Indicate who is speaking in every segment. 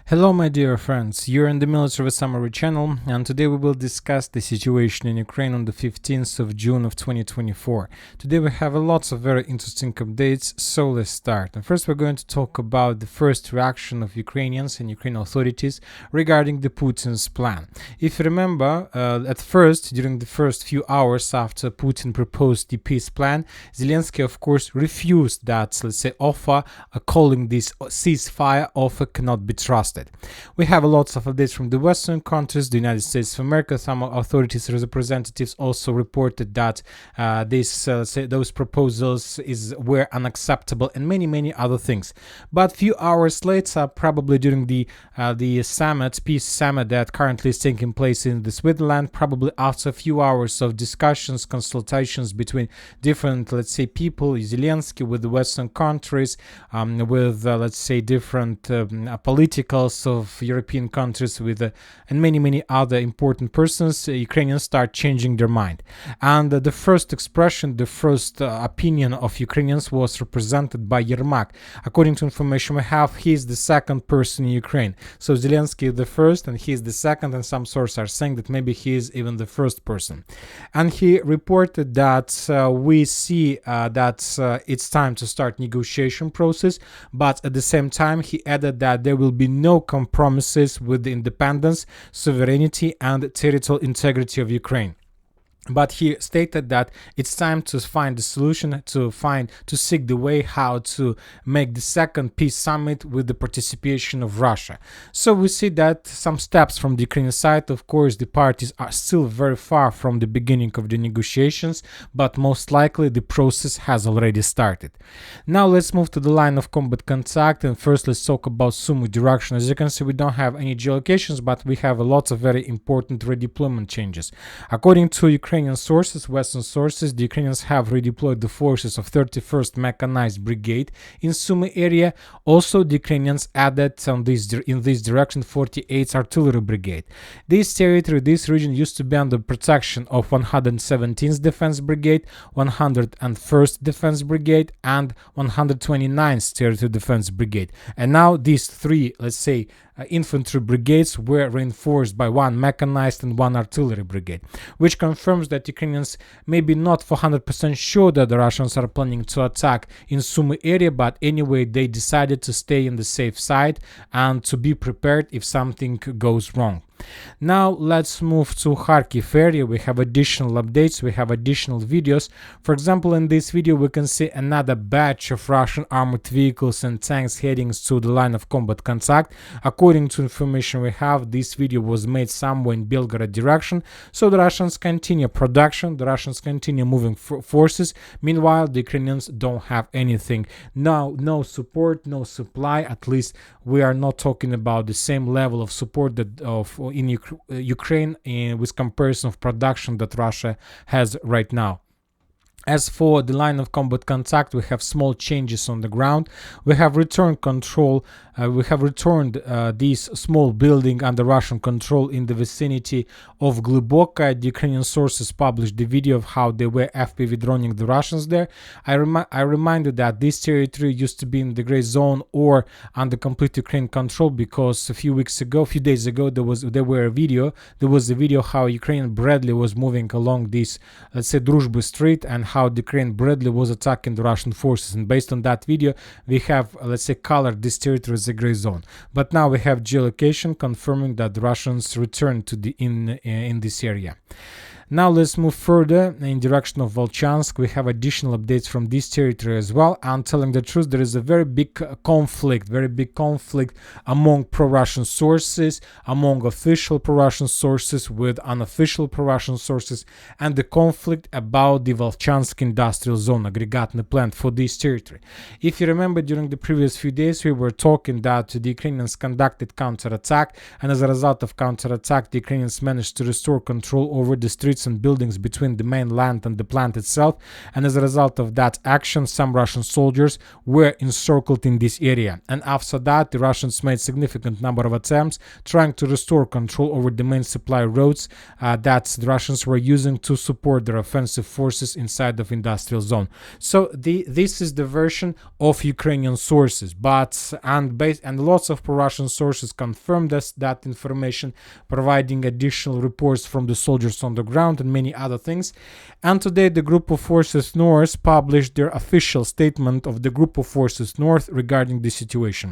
Speaker 1: Hello my dear friends, you're in the Military Summary channel, and today we will discuss the situation in Ukraine on the 15th of June of 2024. Today we have lots of very interesting updates, so let's start. And first we're going to talk about the first reaction of Ukrainians and Ukrainian authorities regarding the Putin's plan. If you remember, at first, during the first few hours after Putin proposed the peace plan, Zelensky of course refused that, let's say, offer, calling this ceasefire offer cannot be trusted. We have lots of updates from the Western countries, the United States of America. Some authorities representatives also reported that those proposals were unacceptable, and many other things. But few hours later, probably during the peace summit that currently is taking place in the Switzerland, probably after a few hours of discussions, consultations between different, let's say, people, Zelensky with the Western countries, with let's say different politicals of European countries, with and many other important persons, Ukrainians start changing their mind. And the first expression, the first opinion of Ukrainians was represented by Yermak. According to information we have, he is the second person in Ukraine. So Zelensky is the first and he is the second, and some sources are saying that maybe he is even the first person. And he reported that we see that it's time to start negotiation process, but at the same time he added that there will be no compromises with the independence, sovereignty and territorial integrity of Ukraine. But he stated that it's time to find the solution, to seek the way how to make the second peace summit with the participation of Russia. So we see that some steps from the Ukrainian side. Of course, the parties are still very far from the beginning of the negotiations, but most likely the process has already started. Now let's move to the line of combat contact, and first let's talk about Sumi direction. As you can see, we don't have any geolocations, but we have lots of very important redeployment changes. According to Ukrainian sources, Western sources, the Ukrainians have redeployed the forces of 31st Mechanized Brigade in Sumi area. Also, the Ukrainians added in this direction 48th Artillery Brigade. This territory, this region used to be under protection of 117th Defense Brigade, 101st Defense Brigade and 129th Territorial Defense Brigade. And now these three, let's say, infantry brigades were reinforced by one mechanized and one artillery brigade, which confirms that Ukrainians may be not for 100% sure that the Russians are planning to attack in Sumi area, but anyway they decided to stay in the safe side and to be prepared if something goes wrong. Now let's move to Kharkiv area. We have additional updates, we have additional videos. For example, in this video we can see another batch of Russian armored vehicles and tanks heading to the line of combat contact. According to information we have, this video was made somewhere in Belgorod direction. So the Russians continue production, the Russians continue moving forces. Meanwhile, the Ukrainians don't have anything. No support, no supply. At least we are not talking about the same level of support that in Ukraine with comparison of production that Russia has right now. As for the line of combat contact, we have small changes on the ground. We have returned control. We have returned this small building under Russian control in the vicinity of Gluboka. The Ukrainian sources published the video of how they were FPV droning the Russians there. I remind you that this territory used to be in the gray zone or under complete Ukraine control, because a few days ago, there was a video how Ukrainian Bradley was moving along this, let's say, Druzhby Street, and how the Ukrainian Bradley was attacking the Russian forces. And based on that video, we have, let's say, colored this territory as a gray zone. But now we have geolocation confirming that the Russians returned to in this area. Now let's move further in direction of Volchansk. We have additional updates from this territory as well. And telling the truth, there is a very big conflict among pro-Russian sources, among official pro-Russian sources with unofficial pro-Russian sources, and the conflict about the Volchansk industrial zone, aggregatny plant for this territory. If you remember, during the previous few days, we were talking that the Ukrainians conducted counterattack, and as a result of counterattack, the Ukrainians managed to restore control over the streets streets and buildings between the main land and the plant itself, and as a result of that action, some Russian soldiers were encircled in this area. And after that, the Russians made significant number of attempts trying to restore control over the main supply roads that the Russians were using to support their offensive forces inside of industrial zone. So this is the version of Ukrainian sources, and lots of pro-Russian sources confirmed that information, providing additional reports from the soldiers on the ground and many other things. And today the Group of Forces North published their official statement of the Group of Forces North regarding the situation.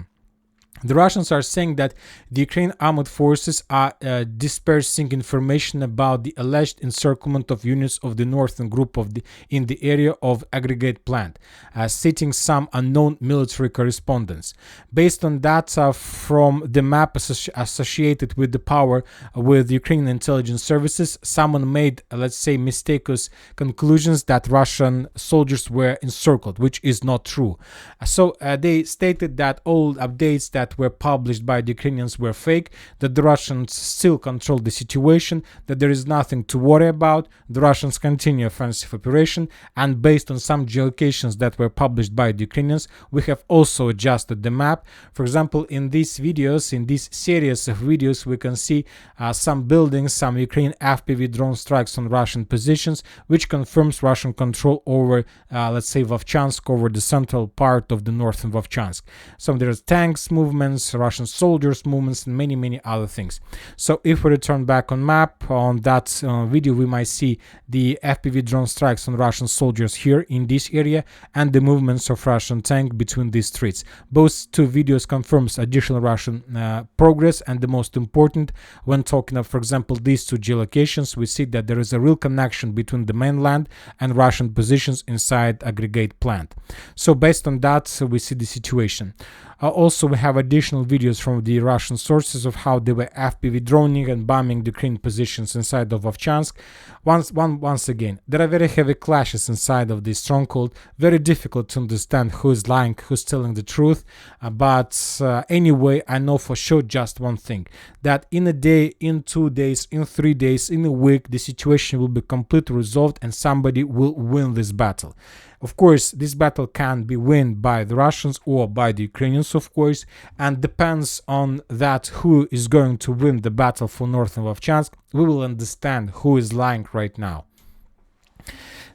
Speaker 1: The Russians are saying that the Ukrainian armed forces are dispersing information about the alleged encirclement of units of the northern group in the area of aggregate plant, citing some unknown military correspondence. Based on data from the map associated with the power with Ukrainian intelligence services, someone made, let's say, mistaken conclusions that Russian soldiers were encircled, which is not true. So they stated that all updates that were published by the Ukrainians were fake, that the Russians still control the situation, that there is nothing to worry about, the Russians continue offensive operation, and based on some geolocations that were published by the Ukrainians, we have also adjusted the map. For example, in these videos, in this series of videos, we can see some buildings, some Ukrainian FPV drone strikes on Russian positions, which confirms Russian control over, let's say, Vovchansk, over the central part of the northern Vovchansk. So there's tanks movements, Russian soldiers movements, and many other things. So if we return back on map, on that video, we might see the FPV drone strikes on Russian soldiers here in this area and the movements of Russian tank between these streets. Both two videos confirms additional Russian progress, and the most important, when talking of, for example, these two geolocations, we see that there is a real connection between the mainland and Russian positions inside aggregate plant. So based on that, we see the situation. Also, we have additional videos from the Russian sources of how they were FPV droning and bombing the Ukrainian positions inside of Vovchansk. Once again, there are very heavy clashes inside of this stronghold, very difficult to understand who is lying, who's telling the truth. But anyway, I know for sure just one thing, that in a day, in 2 days, in 3 days, in a week, the situation will be completely resolved and somebody will win this battle. Of course, this battle can be won by the Russians or by the Ukrainians, of course, and depends on that who is going to win the battle for northern Vovchansk. We will understand who is lying right now.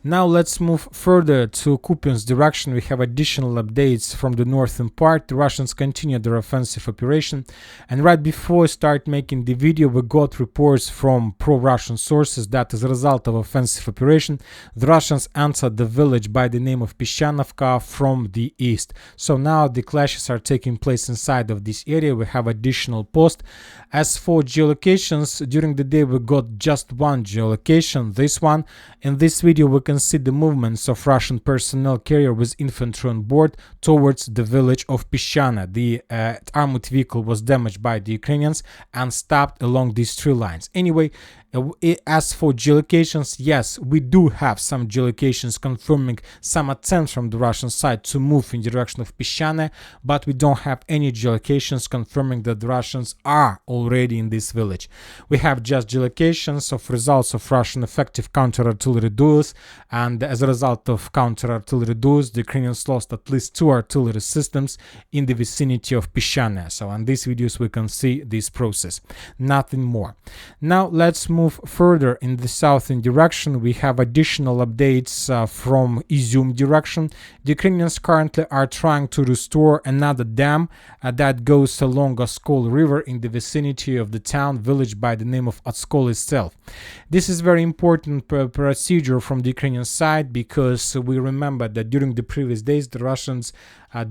Speaker 1: Now let's move further to Kupiansk direction. We have additional updates from the northern part. The Russians continue their offensive operation, and right before I start making the video, we got reports from pro-Russian sources that as a result of offensive operation, the Russians entered the village by the name of Pyshanovka from the east. So now the clashes are taking place inside of this area. We have additional posts. As for geolocations, during the day we got just one geolocation, this one. In this video we can see the movements of Russian personnel carrier with infantry on board towards the village of Pyshana. The armored vehicle was damaged by the Ukrainians and stopped along these three lines. Anyway, as for geolocations, yes, we do have some geolocations confirming some attempts from the Russian side to move in the direction of Pyshane, but we don't have any geolocations confirming that the Russians are already in this village. We have just geolocations of results of Russian effective counter-artillery duels, and as a result of counter-artillery duels, the Ukrainians lost at least 2 artillery systems in the vicinity of Pyshane. So on these videos we can see this process, nothing more. Now let's move further in the southern direction. We have additional updates from Izum direction. The Ukrainians currently are trying to restore another dam that goes along Oskol River in the vicinity of the town village by the name of Oskol itself. This is very important procedure from the Ukrainian side, because we remember that during the previous days the Russians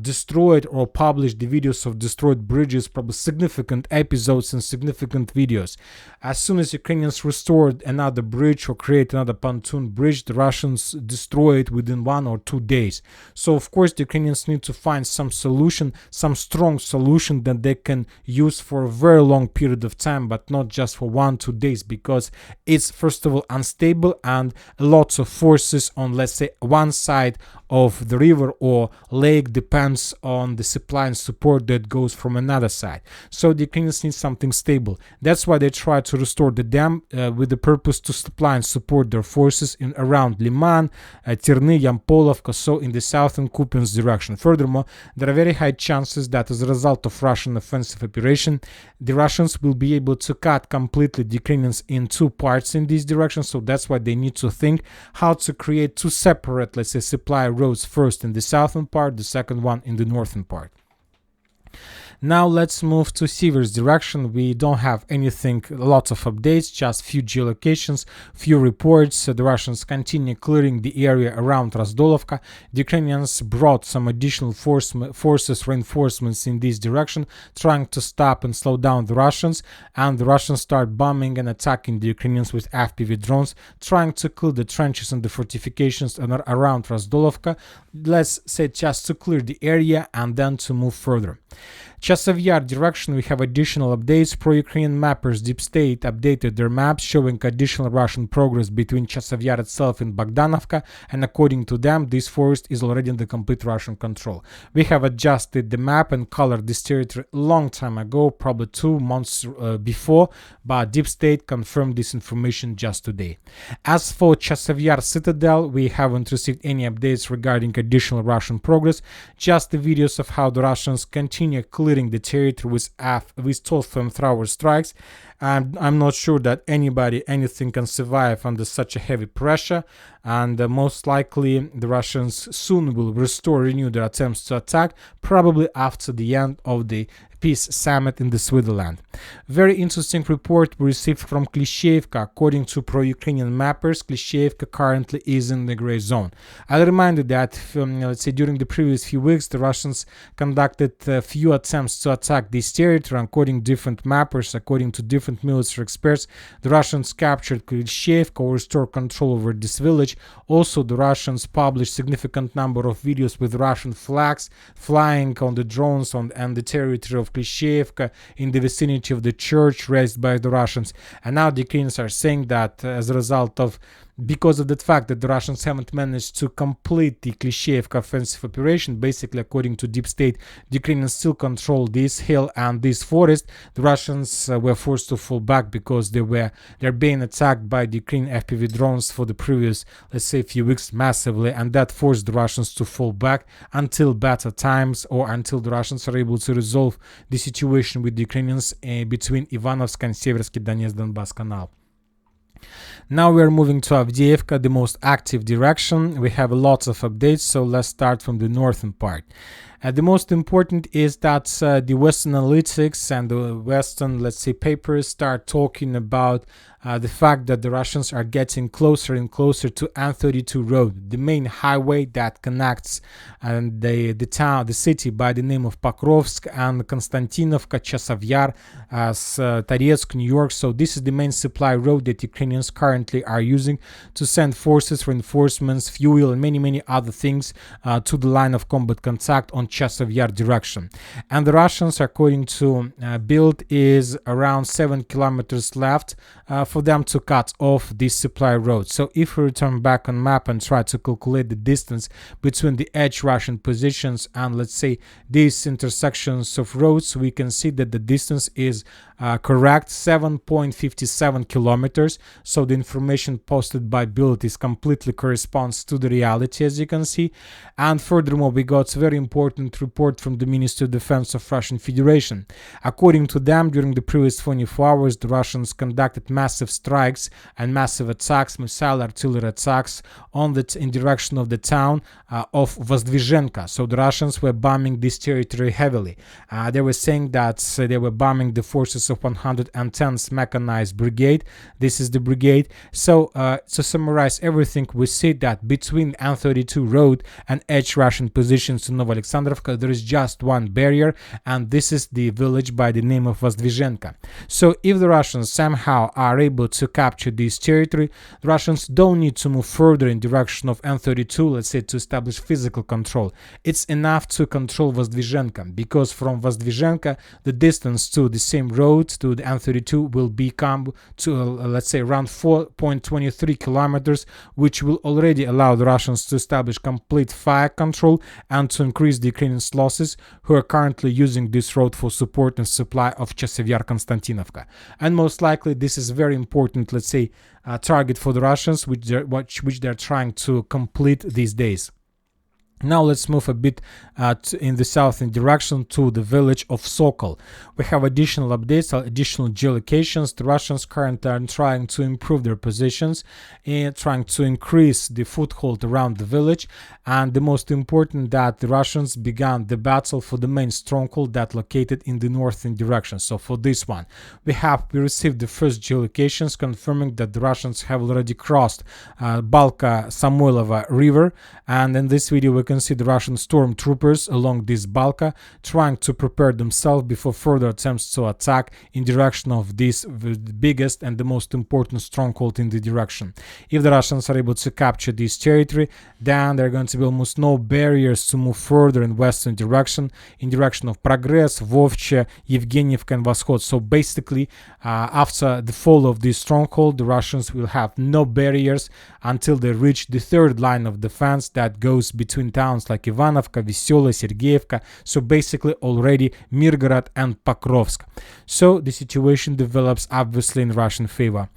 Speaker 1: destroyed or published the videos of destroyed bridges, probably significant episodes and significant videos. As soon as Ukrainians restored another bridge or create another pontoon bridge, the Russians destroy it within 1 or 2 days. So of course the Ukrainians need to find some solution, some strong solution that they can use for a very long period of time, but not just for 1-2 days, because it's first of all unstable and lots of forces on, let's say, one side of the river or lake depends on the supply and support that goes from another side. So the Ukrainians need something stable. That's why they try to restore the dam with the purpose to supply and support their forces in around Liman, Terny, Yampolovka, so in the southern Kupiansk direction. Furthermore, there are very high chances that as a result of Russian offensive operation, the Russians will be able to cut completely the Ukrainians in two parts in this direction. So that's why they need to think how to create two separate, let's say, supply roads, first in the southern part, the second one in the northern part. Now let's move to Siver's direction. We don't have anything, lots of updates, just few geolocations, few reports. The Russians continue clearing the area around Razdolovka. The Ukrainians brought some additional forces, reinforcements in this direction, trying to stop and slow down the Russians. And the Russians start bombing and attacking the Ukrainians with FPV drones, trying to kill the trenches and the fortifications around Razdolovka. Let's say just to clear the area and then to move further. Chasiv Yar direction, we have additional updates. Pro-Ukrainian mappers Deep State updated their maps showing additional Russian progress between Chasiv Yar itself and Bogdanovka, and according to them, this forest is already under complete Russian control. We have adjusted the map and colored this territory a long time ago, probably 2 months before, but Deep State confirmed this information just today. As for Chasiv Yar citadel, we haven't received any updates regarding additional Russian progress, just the videos of how the Russians continue clearing the territory with 12 flamethrower strikes. And I'm not sure that anything can survive under such a heavy pressure, and most likely the Russians soon will renew their attempts to attack, probably after the end of the peace summit in the Switzerland. Very interesting report we received from Klishchiivka. According to pro-Ukrainian mappers, Klishchiivka currently is in the gray zone. I remind you that let's say during the previous few weeks the Russians conducted a few attempts to attack this territory. According to different mappers, according to different military experts, the Russians captured Klishchiivka or restored control over this village. Also, the Russians published significant number of videos with Russian flags flying on the drones and the territory of Klishchiivka in the vicinity of the church raised by the Russians. And now the Ukrainians are saying that as a result of because of the fact that the Russians haven't managed to complete the Klishchiivka offensive operation, basically according to Deep State, the Ukrainians still control this hill and this forest. The Russians were forced to fall back because they're being attacked by the Ukrainian FPV drones for the previous, let's say, few weeks massively, and that forced the Russians to fall back until better times, or until the Russians are able to resolve the situation with the Ukrainians between Ivanovsk and Seversky Donetsk Donbas Canal. Now we are moving to Avdiivka, the most active direction. We have lots of updates, so let's start from the northern part. The most important is that the Western analytics and the Western, let's say, papers start talking about the fact that the Russians are getting closer and closer to N32 road, the main highway that connects the city by the name of Pokrovsk and Konstantinovka, Chasiv Yar, Toretsk, New York. So this is the main supply road that Ukrainians currently are using to send forces, reinforcements, fuel, and many other things to the line of combat contact on Chasiv Yar direction. And the Russians, according to build, is around 7 kilometers left for them to cut off this supply road. So if we return back on map and try to calculate the distance between the edge Russian positions and, let's say, these intersections of roads, we can see that the distance is correct, 7.57 kilometers. So the information posted by build is completely corresponds to the reality, as you can see. And furthermore, we got a very important report from the Ministry of Defense of Russian Federation. According to them, during the previous 24 hours, the Russians conducted massive strikes and massive attacks, missile artillery attacks in direction of the town of Vozdvizhenka. So the Russians were bombing this territory heavily. They were saying that they were bombing the forces of 110th Mechanized Brigade. This is the brigade. So to summarize everything, we see that between N32 road and edge Russian positions in Novoalexandrovka, there is just one barrier, and this is the village by the name of Vozdvizhenka. So if the Russians somehow are are able to capture this territory, the Russians don't need to move further in direction of N32, let's say, to establish physical control. It's enough to control Vozdvizhenka, because from Vozdvizhenka the distance to the same road to the N32 will become to let's say around 4.23 kilometers, which will already allow the Russians to establish complete fire control and to increase the Ukrainian losses, who are currently using this road for support and supply of Chasiv Yar Konstantinovka. And most likely this is very important, let's say, target for the Russians, which they're trying to complete these days. Now let's move a bit in the southern direction to the village of Sokol. We have additional updates, additional geolocations. The Russians currently are trying to improve their positions and trying to increase the foothold around the village. And the most important, that the Russians began the battle for the main stronghold that located in the northern direction. So for this one, we received the first geolocations confirming that the Russians have already crossed Balka Samoilova river, and in this video we can see the Russian stormtroopers along this Balka trying to prepare themselves before further attempts to attack in direction of this biggest and the most important stronghold in the direction. If the Russians are able to capture this territory, then there are going to be almost no barriers to move further in western direction, in direction of Progress, Vovche, Yevgenievka and Voshod. So basically, after the fall of this stronghold, the Russians will have no barriers until they reach the third line of defense that goes between towns like Ivanovka, Veselaya, Sergeyevka, so basically already Mirgorod and Pokrovsk. So the situation develops obviously in Russian favor.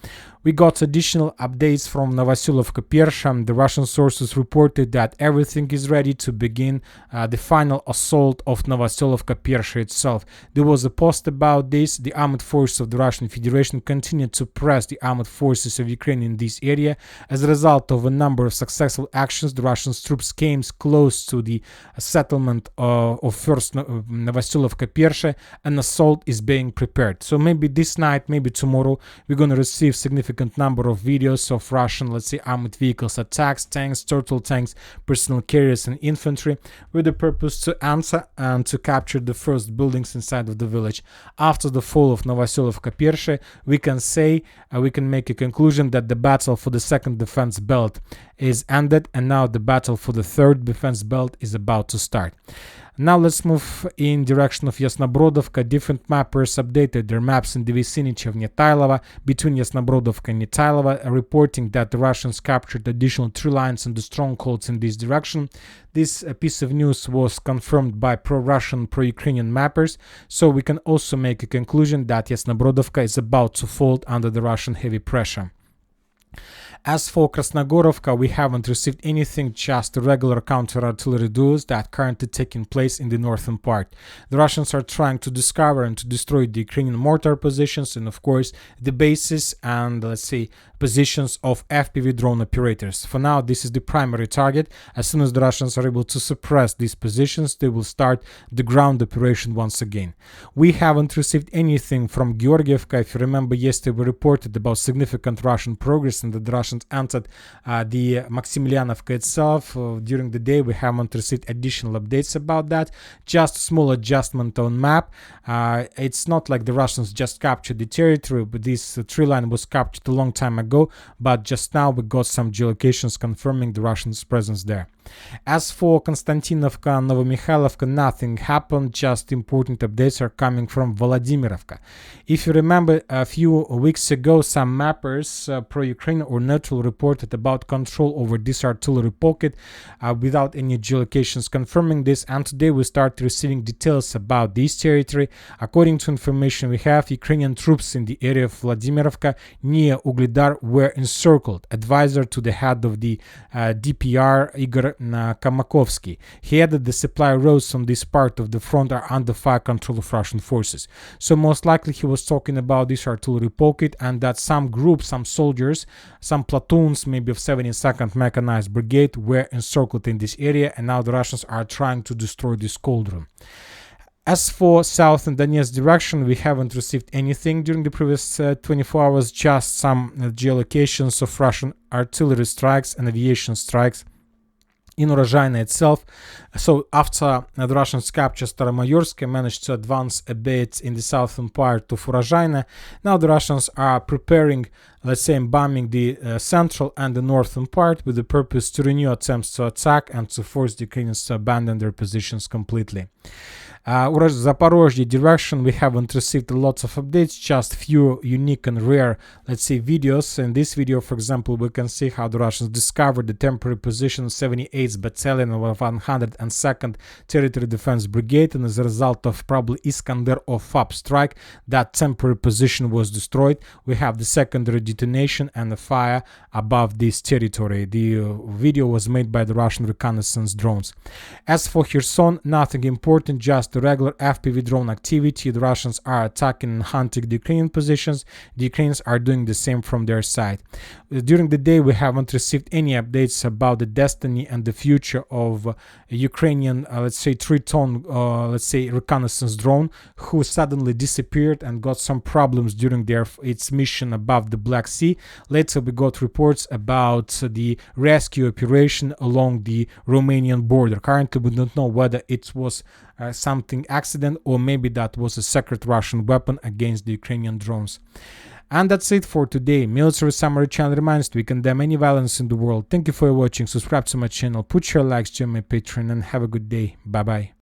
Speaker 1: We got additional updates from Novosilovka Persha. The Russian sources reported that everything is ready to begin the final assault of Novosilovka Persha itself. There was a post about this. The armed forces of the Russian Federation continued to press the armed forces of Ukraine in this area. As a result of a number of successful actions, the Russian troops came close to the settlement of first Novosilovka Persha. An assault is being prepared. So maybe this night, maybe tomorrow, we're going to receive significant number of videos of Russian, let's say, armored vehicles attacks, tanks, turtle tanks, personal carriers and infantry, with the purpose to answer and to capture the first buildings inside of the village. After the fall of Novosilovka Persha, we can make a conclusion that the battle for the second defense belt is ended, and now the battle for the third defense belt is about to start. Now let's move in direction of Yasnobrodovka. Different mappers updated their maps in the vicinity of Netailova, between Yasnobrodovka and Netailova, reporting that the Russians captured additional 3 lines and the strongholds in this direction. This piece of news was confirmed by pro-Russian, pro-Ukrainian mappers, so we can also make a conclusion that Yasnobrodovka is about to fold under the Russian heavy pressure. As for Krasnogorovka, we haven't received anything, just regular counter-artillery duels that currently taking place in the northern part. The Russians are trying to discover and to destroy the Ukrainian mortar positions and of course the bases and, let's say, positions of FPV drone operators. For now, this is the primary target. As soon as the Russians are able to suppress these positions, they will start the ground operation once again. We haven't received anything from Georgievka. If you remember, yesterday we reported about significant Russian progress and that the Russians entered the Maximilianovka itself. During the day, we haven't received additional updates about that. Just a small adjustment on map. It's not like the Russians just captured the territory, but this tree line was captured a long time ago, but just now we got some geolocations confirming the Russians' presence there. As for Konstantinovka and Novomikhalovka, nothing happened, just important updates are coming from Volodimirovka. If you remember, a few weeks ago, some mappers, pro-Ukraine or neutral, reported about control over this artillery pocket without any geolocations confirming this, and today we start receiving details about this territory. According to information we have, Ukrainian troops in the area of Vladimirovka near Vuhledar were encircled. Advisor to the head of the DPR, Igor Kamakovsky, he added the supply roads on this part of the front are under fire control of Russian forces. So most likely he was talking about this artillery pocket and that some groups, some soldiers, some platoons, maybe of 72nd Mechanized Brigade were encircled in this area, and now the Russians are trying to destroy this cauldron. As for south and Donetsk direction, we haven't received anything during the previous 24 hours, just some geolocations of Russian artillery strikes and aviation strikes in Urozhaina itself. So after the Russians captured Staromayorsk and managed to advance a bit in the southern part of Urozhaina, now the Russians are preparing, let's say, bombing the central and the northern part with the purpose to renew attempts to attack and to force the Ukrainians to abandon their positions completely. Zaporozhye direction, we haven't received lots of updates, just few unique and rare, let's say, videos. In this video, for example, we can see how the Russians discovered the temporary position of 78th Battalion of 102nd Territory Defense Brigade, and as a result of probably Iskander or FAB strike, that temporary position was destroyed. We have the secondary detonation and the fire above this territory. The video was made by the Russian reconnaissance drones. As for Kherson, nothing important, just the regular FPV drone activity. The Russians are attacking and hunting the Ukrainian positions. The Ukrainians are doing the same from their side. During the day, we haven't received any updates about the destiny and the future of Ukrainian, let's say, 3-ton, let's say, reconnaissance drone, who suddenly disappeared and got some problems during its mission above the Black Sea. Later, we got reports about the rescue operation along the Romanian border. Currently, we don't know whether it was something accident or maybe that was a secret Russian weapon against the Ukrainian drones. And that's it for today. Military Summary channel reminds we condemn any violence in the world. Thank you for watching. Subscribe to my channel, put your likes, join my Patreon, and have a good day. Bye bye.